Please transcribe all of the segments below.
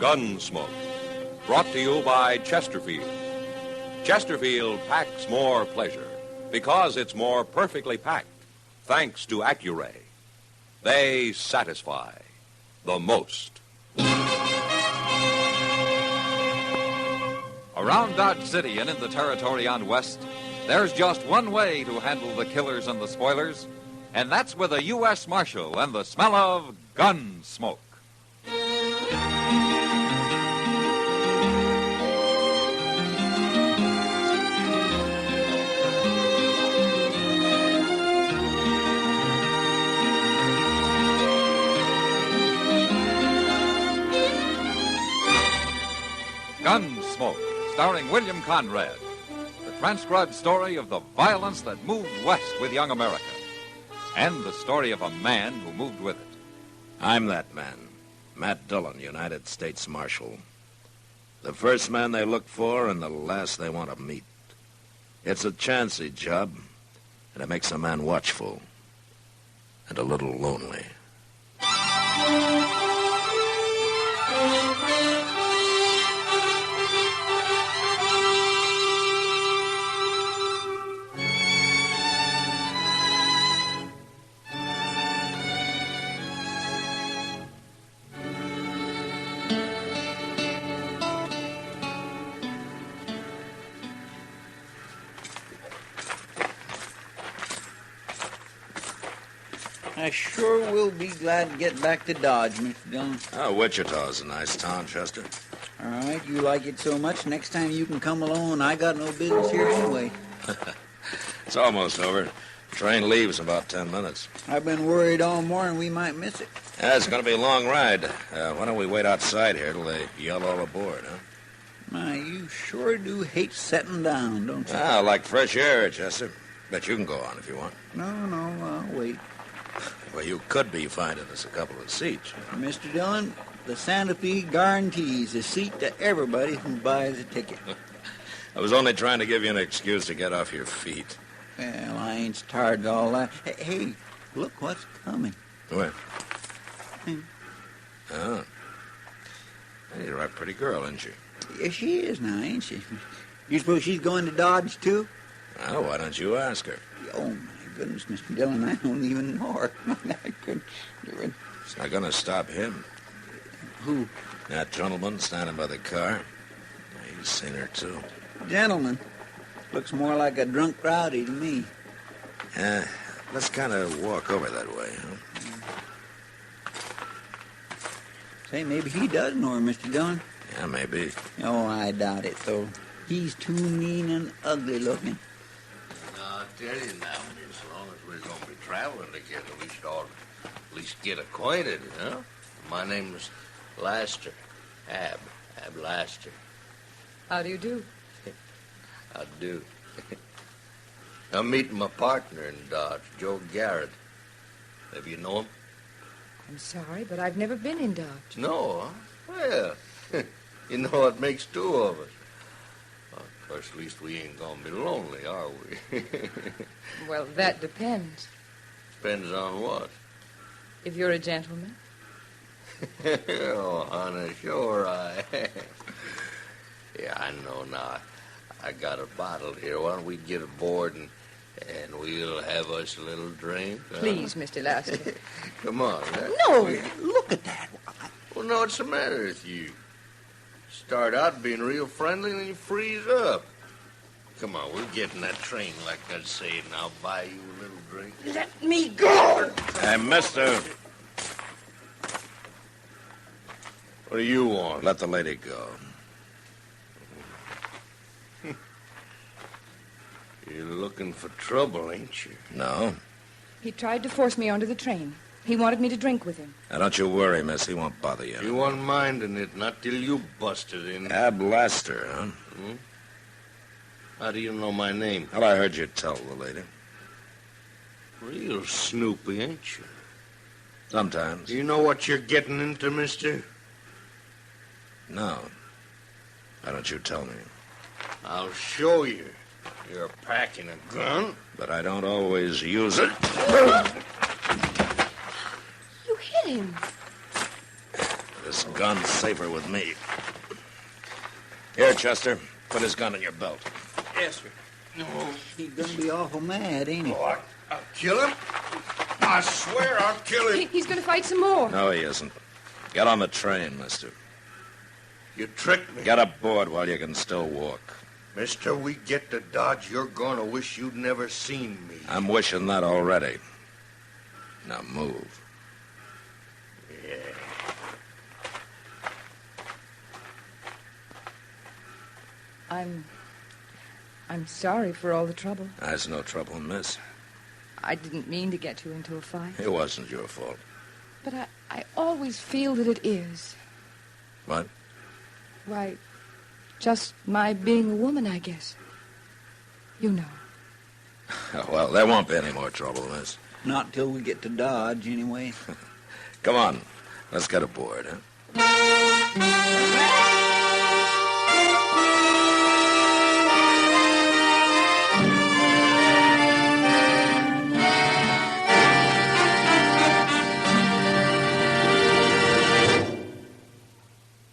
Gunsmoke. Brought to you by Chesterfield. Chesterfield packs more pleasure because it's more perfectly packed, thanks to Accuray. They satisfy the most. Around Dodge City and in the territory on West, there's just one way to handle the killers and the spoilers, and that's with a U.S. Marshal and the smell of gun smoke. Gunsmoke, starring William Conrad. The transcribed story of the violence that moved west with young America. And the story of a man who moved with it. I'm that man, Matt Dillon, United States Marshal. The first man they look for and the last they want to meet. It's a chancy job, and it makes a man watchful and a little lonely. I sure will be glad to get back to Dodge, Mr. Dillon. Oh, Wichita's a nice town, Chester. All right, you like it so much, next time you can come along. I got no business here anyway. It's almost over. Train leaves in about 10 minutes. I've been worried all morning we might miss it. Yeah, it's going to be a long ride. Why don't we wait outside here till they yell all aboard, huh? My, you sure do hate setting down, don't you? I like fresh air, Chester. Bet you can go on if you want. No, I'll wait. Well, you could be finding us a couple of seats. Mr. Dillon, the Santa Fe guarantees a seat to everybody who buys a ticket. I was only trying to give you an excuse to get off your feet. Well, I ain't tired of all that. Hey, look what's coming. Where? Oh. You're a pretty girl, isn't she? Yeah, she is now, ain't she? You suppose she's going to Dodge, too? Oh, why don't you ask her? Oh, my goodness, Mr. Dillon, I don't even know her. I couldn't do it. It's not going to stop him. Who? That gentleman standing by the car. He's seen her, too. Gentleman? Looks more like a drunk rowdy to me. Let's kind of walk over that way, huh? Say, maybe he does know her, Mr. Dillon. Yeah, maybe. Oh, I doubt it, though. He's too mean and ugly looking. I'll tell you now, as long as we're going to be traveling together, we should all at least get acquainted, huh? My name is Laster. Ab Laster. How do you do? I do. I'm meeting my partner in Dodge, Joe Garrett. Have you known him? I'm sorry, but I've never been in Dodge. No, huh? Well, you know what makes two of us. Well, of course, at least we ain't gonna be lonely, are we? Well, that depends. Depends on what? If you're a gentleman. Oh, honey, sure I am. Yeah, I know now. I got a bottle here. Why don't we get aboard and we'll have us a little drink? Please, Mr. Laster. Come on. No, look at that. Well, no, what's the matter with you? Start out being real friendly and then you freeze up. Come on, we'll get in that train like I said, and I'll buy you a little drink. Let me go! Hey, mister. What do you want? Let the lady go. You're looking for trouble, ain't you? No. He tried to force me onto the train. He wanted me to drink with him. Now, don't you worry, miss. He won't bother you. You weren't minding it, not till you busted in. Ab Laster, huh? Hmm? How do you know my name? Well, I heard you tell the lady. Real snoopy, ain't you? Sometimes. Do you know what you're getting into, mister? No. Why don't you tell me? I'll show you. You're packing a gun. But I don't always use it. You hit him. This gun's safer with me. Here, Chester, put his gun in your belt. Yes, sir. He's gonna be awful mad, ain't he? Oh, I'll kill him. I swear I'll kill him. He's going to fight some more. No, he isn't. Get on the train, mister. You tricked me. Get aboard while you can still walk. Mister, we get to Dodge, you're gonna wish you'd never seen me. I'm wishing that already. Now move. Yeah. I'm sorry for all the trouble. There's no trouble, miss. I didn't mean to get you into a fight. It wasn't your fault. But I always feel that it is. What? Why, just my being a woman, I guess. You know. Well, there won't be any more trouble, miss. Not till we get to Dodge, anyway. Come on. Let's get aboard, huh?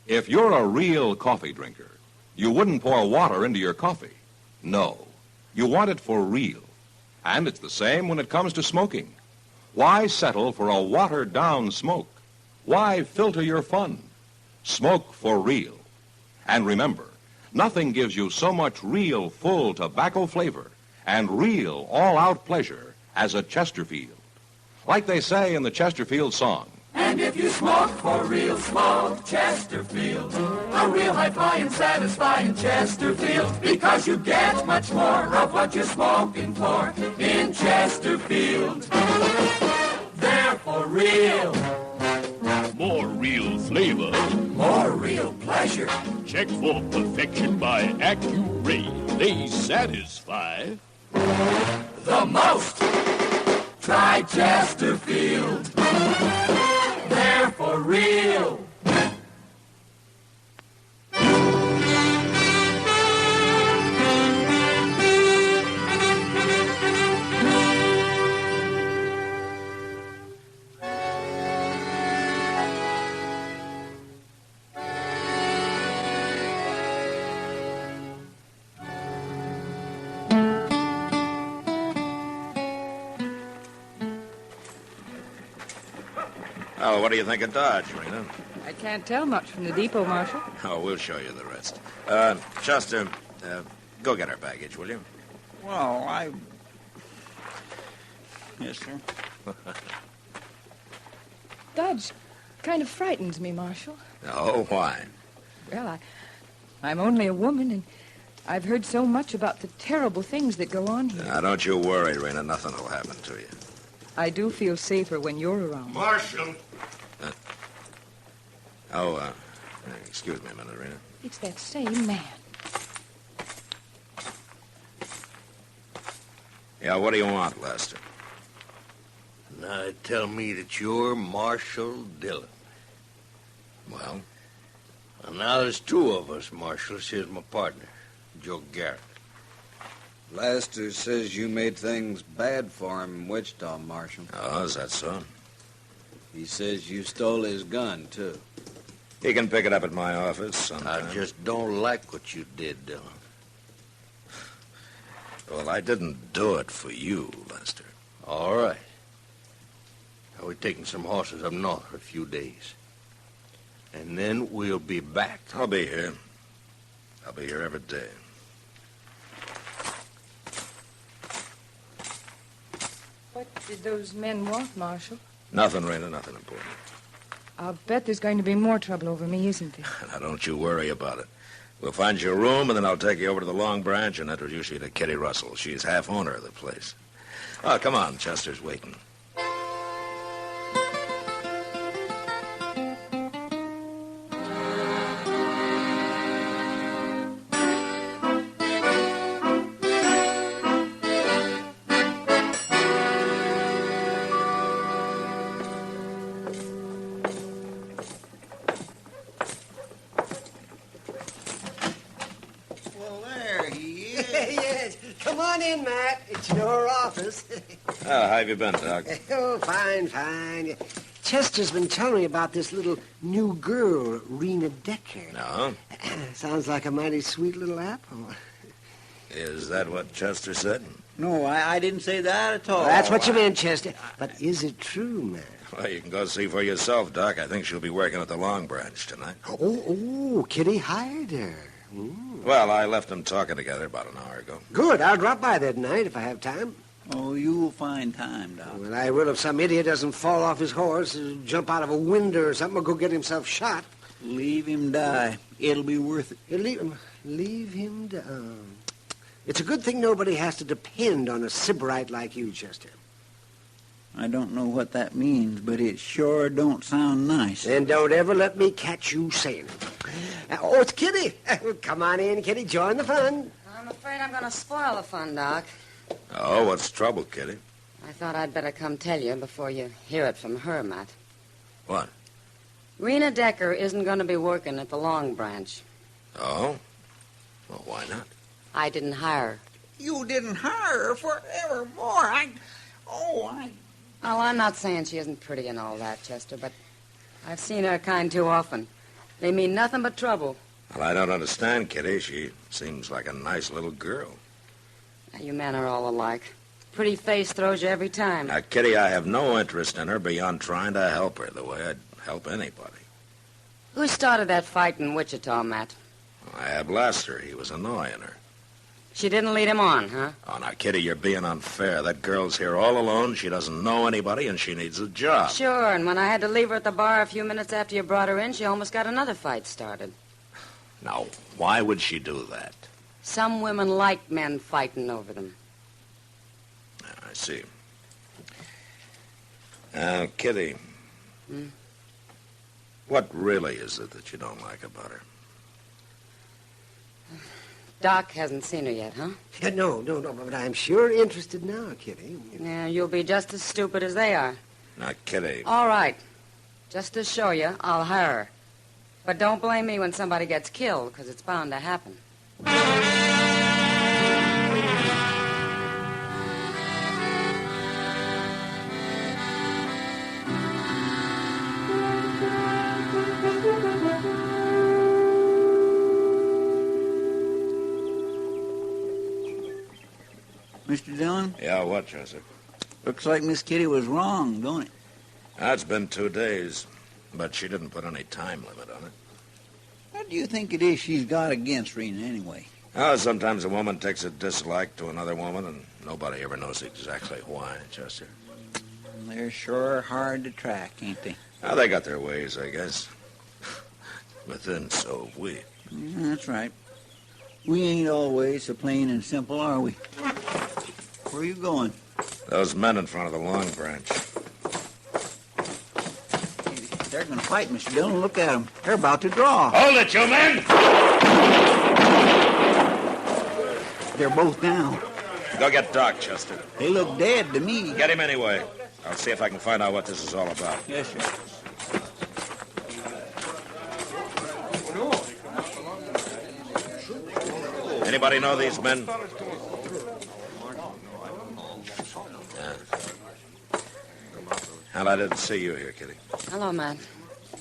If you're a real coffee drinker, you wouldn't pour water into your coffee. No, you want it for real. And it's the same when it comes to smoking. Why settle for a watered-down smoke? Why filter your fun? Smoke for real. And remember, nothing gives you so much real, full tobacco flavor and real, all-out pleasure as a Chesterfield. Like they say in the Chesterfield song, and if you smoke for real, smoke Chesterfield. A real high-flying and satisfying Chesterfield. Because you get much more of what you're smoking for in Chesterfield. They're for real. More real flavor. More real pleasure. Check for perfection by Accuray. They satisfy the most. Try Chesterfield. They're for real. Oh, what do you think of Dodge, Rena? I can't tell much from the depot, Marshal. Oh, we'll show you the rest. Chester, go get our baggage, will you? Well, Yes, sir. Dodge kind of frightens me, Marshal. Oh, why? Well, I'm only a woman, and I've heard so much about the terrible things that go on here. Now, don't you worry, Rena. Nothing will happen to you. I do feel safer when you're around. Marshal. Excuse me a minute, Rena. It's that same man. Yeah, what do you want, Lester? Now tell me that you're Marshal Dillon. Well? Well, now there's two of us, Marshal. Here's my partner, Joe Garrett. Lester says you made things bad for him in Wichita, Marshal. Oh, is that so? He says you stole his gun, too. He can pick it up at my office sometime. I just don't like what you did, Dillon. Well, I didn't do it for you, Lester. All right. Now, we're taking some horses up north for a few days. And then we'll be back. I'll be here. I'll be here every day. What did those men want, Marshal? Nothing, Rena, nothing important. I'll bet there's going to be more trouble over me, isn't there? Now, don't you worry about it. We'll find you a room, and then I'll take you over to the Long Branch and introduce you to Kitty Russell. She's half owner of the place. Oh, come on. Chester's waiting. It's your office. Oh, how have you been, Doc? Oh, fine, fine. Chester's been telling me about this little new girl, Rena Decker. No? Sounds like a mighty sweet little apple. Is that what Chester said? No, I didn't say that at all. That's what you meant, Chester. But is it true, man? Well, you can go see for yourself, Doc. I think she'll be working at the Long Branch tonight. Oh, Kitty hired her. Well, I left them talking together about an hour ago. Good. I'll drop by there tonight if I have time. Oh, you'll find time, Doc. Well, I will if some idiot doesn't fall off his horse, jump out of a window or something, or go get himself shot. Leave him die. It'll be worth it. Leave him down. It's a good thing nobody has to depend on a sybarite like you, Chester. I don't know what that means, but it sure don't sound nice. Then don't ever let me catch you saying it. Oh, it's Kitty. Come on in, Kitty. Join the fun. I'm afraid I'm going to spoil the fun, Doc. Oh, what's the trouble, Kitty? I thought I'd better come tell you before you hear it from her, Matt. What? Rena Decker isn't going to be working at the Long Branch. Oh? Well, why not? I didn't hire her. You didn't hire her forevermore. Oh, I'm not saying she isn't pretty and all that, Chester, but I've seen her kind too often. They mean nothing but trouble. Well, I don't understand, Kitty. She seems like a nice little girl. Now, you men are all alike. Pretty face throws you every time. Now, Kitty, I have no interest in her beyond trying to help her the way I'd help anybody. Who started that fight in Wichita, Matt? I had Laster. He was annoying her. She didn't lead him on, huh? Oh, now, Kitty, you're being unfair. That girl's here all alone. She doesn't know anybody, and she needs a job. Sure, and when I had to leave her at the bar a few minutes after you brought her in, she almost got another fight started. Now, why would she do that? Some women like men fighting over them. I see. Kitty, what really is it that you don't like about her? Doc hasn't seen her yet, huh? No, but I'm sure interested now, Kitty. Yeah, you'll be just as stupid as they are. Now, Kitty. All right. Just to show you, I'll hire her. But don't blame me when somebody gets killed, because it's bound to happen. Mr. Dillon? Yeah, what, Joseph? Looks like Miss Kitty was wrong, don't it? It's been 2 days, but she didn't put any time limit on it. What do you think it is she's got against Rena, anyway? Oh, sometimes a woman takes a dislike to another woman, and nobody ever knows exactly why, Chester. They're sure hard to track, ain't they? Oh, they got their ways, I guess. But then so have we. That's right. We ain't always so plain and simple, are we? Where are you going? Those men in front of the Long Branch. They're going to fight, Mr. Dillon. Look at them. They're about to draw. Hold it, you men! They're both down. Go get Doc, Chester. They look dead to me. Get him anyway. I'll see if I can find out what this is all about. Yes, sir. Anybody know these men? Hell, I didn't see you here, Kitty. Hello, Matt.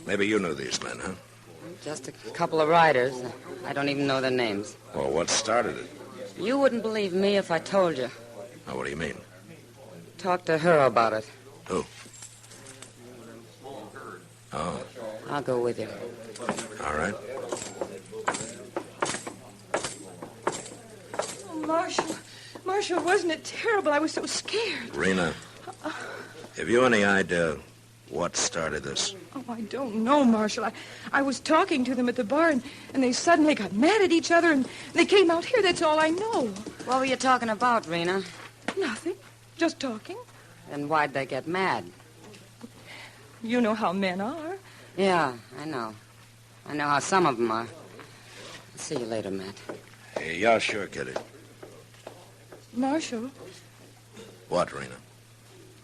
Maybe you knew these men, huh? Just a couple of riders. I don't even know their names. Well, what started it? You wouldn't believe me if I told you. Oh, what do you mean? Talk to her about it. Who? Oh, I'll go with you. all right. Oh, Marshal, wasn't it terrible? I was so scared. Rena, have you any idea what started this? Oh, I don't know, Marshal. I was talking to them at the bar, and they suddenly got mad at each other, and they came out here. That's all I know. What were you talking about, Rena? Nothing. Just talking. Then why'd they get mad? You know how men are. Yeah, I know. I know how some of them are. I'll see you later, Matt. Yeah, sure, Kitty. Marshal, What, Rena?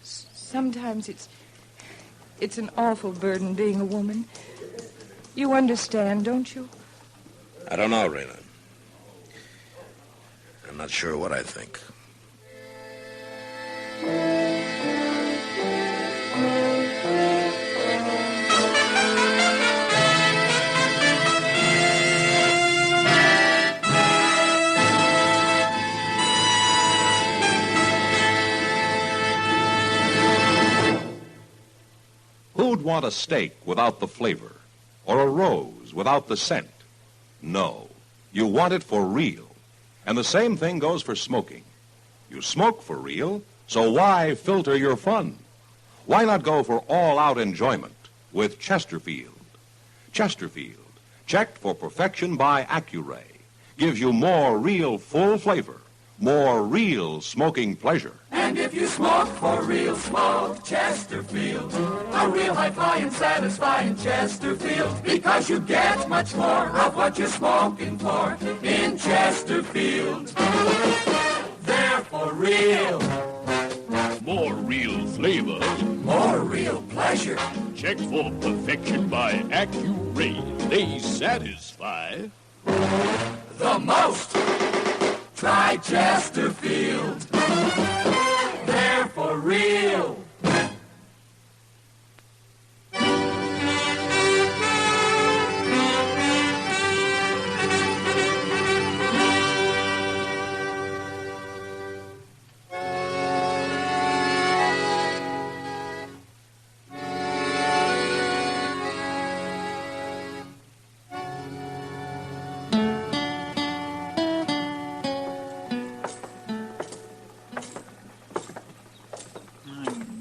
sometimes it's an awful burden being a woman. You understand, don't you? I don't know, Rena. I'm not sure what I think. would want a steak without the flavor, or a rose without the scent. No, you want it for real. And the same thing goes for smoking. You smoke for real, so why filter your fun? Why not go for all-out enjoyment with Chesterfield? Chesterfield, checked for perfection by Accuray, gives you more real full flavor, more real smoking pleasure. And if you smoke for real, smoke Chesterfield. A real high-flying, satisfying Chesterfield. Because you get much more of what you're smoking for in Chesterfield. They're for real. More real flavor. More real pleasure. Checked for perfection by Accuray. They satisfy the most. Try Chesterfield. They're for real.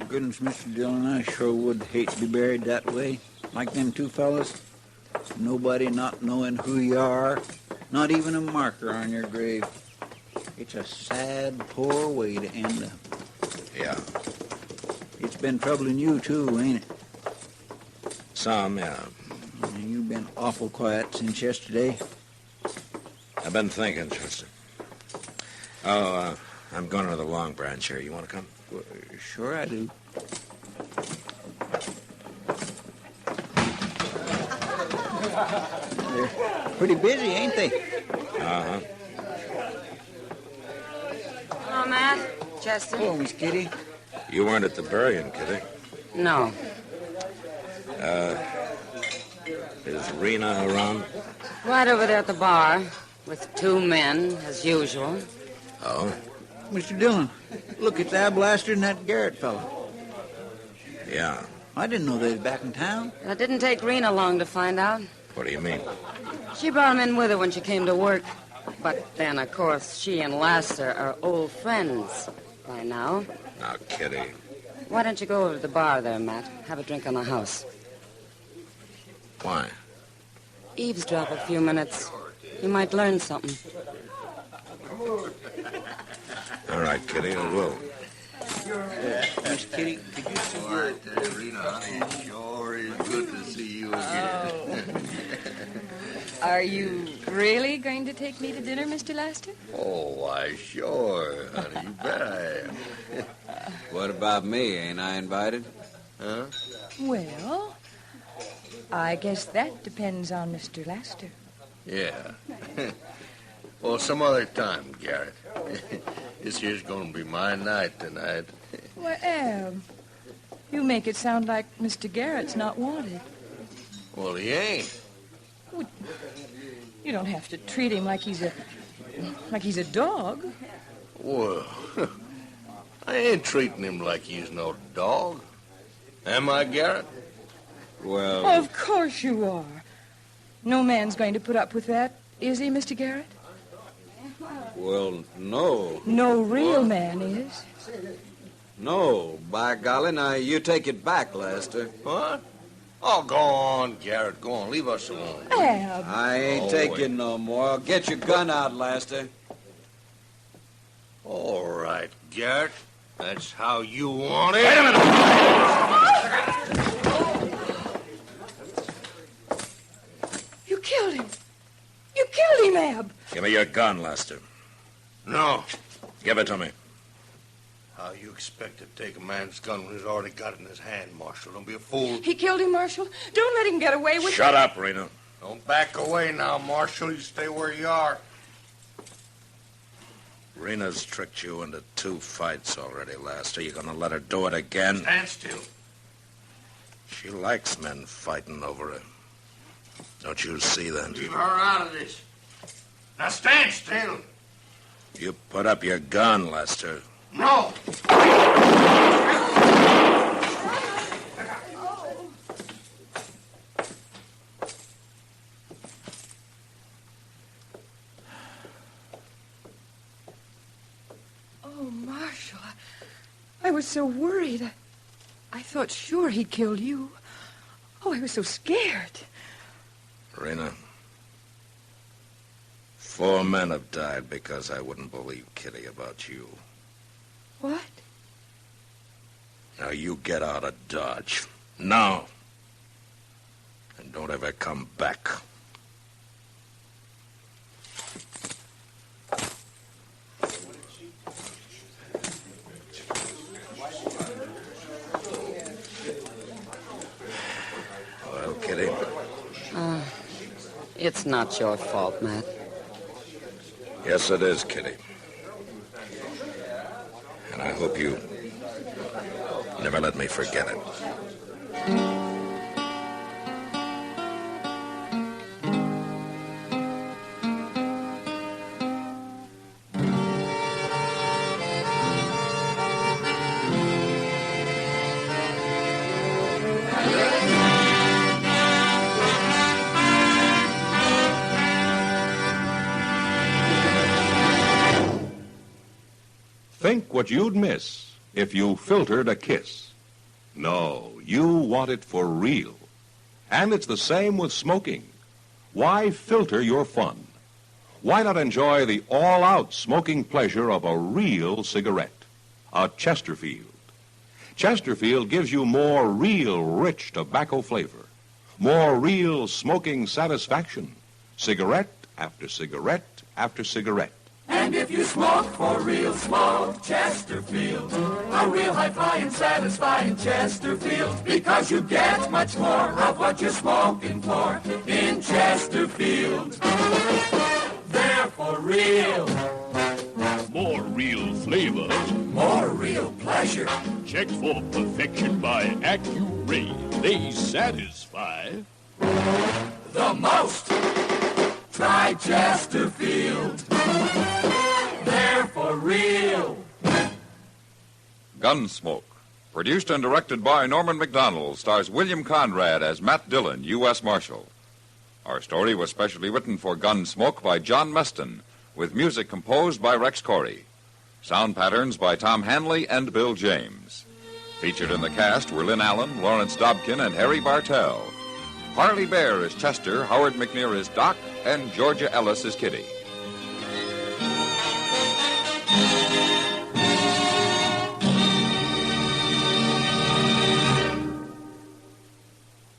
Goodness, Mr. Dillon, I sure would hate to be buried that way. Like them two fellas. Nobody not knowing who you are. Not even a marker on your grave. It's a sad, poor way to end up. Yeah. It's been troubling you, too, ain't it? Some, yeah. You've been awful quiet since yesterday. I've been thinking, Chester. Oh, I'm going to the Long Branch here. You want to come? Well, sure I do. They're pretty busy, ain't they? Uh-huh. Hello, Matt. Chester. Hello, Miss Kitty. You weren't at the burying, Kitty. No. Is Rena around? Right over there at the bar with two men, as usual. Oh? Mr. Dillon, look, it's Ab Laster and that Garrett fellow. Yeah. I didn't know they was back in town. It didn't take Rena long to find out. What do you mean? She brought him in with her when she came to work. But then, of course, she and Laster are old friends by now. Now, Kitty. Why don't you go over to the bar there, Matt? Have a drink on the house. Why? Eavesdrop a few minutes. You might learn something. All right, Kitty, I will. Miss Kitty, could you see your... Rena, honey, it sure is good to see you again. Are you really going to take me to dinner, Mr. Laster? Oh, why, sure, honey. You bet I am. What about me? Ain't I invited? Huh? Well, I guess that depends on Mr. Laster. Yeah. Well, some other time, Garrett. This here's going to be my night tonight. Well, Ab, you make it sound like Mr. Garrett's not wanted. Well, he ain't. Well, you don't have to treat him like he's a dog. Well, I ain't treating him like he's no dog. Am I, Garrett? Well... Of course you are. No man's going to put up with that, is he, Mr. Garrett? Well, no. No real man is. No, by golly, now you take it back, Lester. What? Oh, go on, Garrett. Go on. Leave us alone. Ab. I ain't taking no more. Get your gun out, Lester. All right, Garrett. That's how you want it. Wait a minute! You killed him. You killed him, Ab. Give me your gun, Lester. No. Give it to me. How you expect to take a man's gun when he's already got it in his hand, Marshal? Don't be a fool. He killed him, Marshal. Don't let him get away with it. Shut up, Rena. Don't back away now, Marshal. You stay where you are. Rena's tricked you into 2 fights already, Lester. You gonna let her do it again? Stand still. She likes men fighting over her. Don't you see that? Leave her out of this. Now stand still. You put up your gun, Lester. No. Marshal, I was so worried. I thought sure he'd killed you. Oh, I was so scared. Rena, 4 men have died because I wouldn't believe Kitty about you. What? Now you get out of Dodge. Now. And don't ever come back. Well, Kitty? It's not your fault, Matt. Yes, it is, Kitty. And I hope you never let me forget it. Think what you'd miss if you filtered a kiss. No, you want it for real. And it's the same with smoking. Why filter your fun? Why not enjoy the all-out smoking pleasure of a real cigarette? A Chesterfield. Chesterfield gives you more real rich tobacco flavor, more real smoking satisfaction, cigarette after cigarette after cigarette. And if you smoke for real, smoke Chesterfield. A real high-flying, satisfying Chesterfield. Because you get much more of what you're smoking for in Chesterfield. They're for real. More real flavor. More real pleasure. Check for perfection by Accu-Ray. They satisfy the most. Try Chesterfield. They're for real. Gunsmoke. Produced and directed by Norman McDonald, stars William Conrad as Matt Dillon, U.S. Marshal. Our story was specially written for Gunsmoke by John Meston, with music composed by Rex Corey. Sound patterns by Tom Hanley and Bill James. Featured in the cast were Lynn Allen, Lawrence Dobkin, and Harry Bartell. Harley Bear is Chester, Howard McNear is Doc, and Georgia Ellis is Kitty.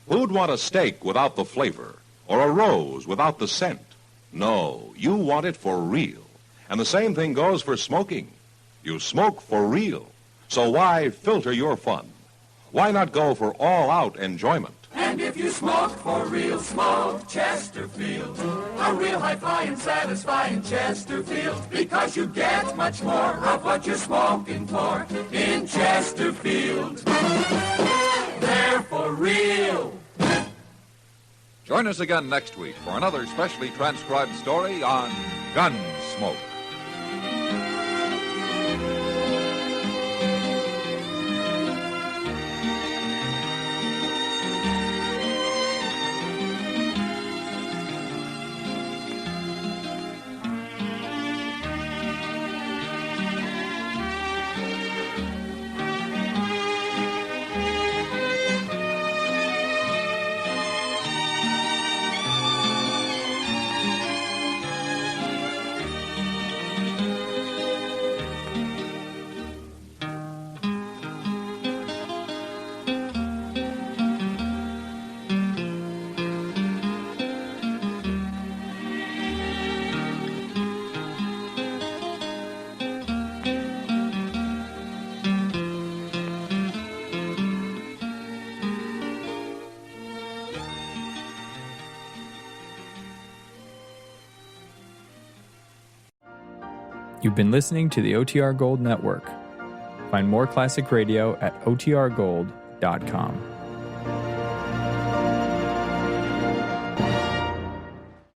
Who'd want a steak without the flavor, or a rose without the scent? No, you want it for real. And the same thing goes for smoking. You smoke for real. So why filter your fun? Why not go for all-out enjoyment? And if you smoke for real, smoke Chesterfield. A real high-flying, satisfying Chesterfield. Because you get much more of what you're smoking for in Chesterfield. They're for real. Join us again next week for another specially transcribed story on Gunsmoke. You've been listening to the OTR Gold Network. Find more classic radio at otrgold.com.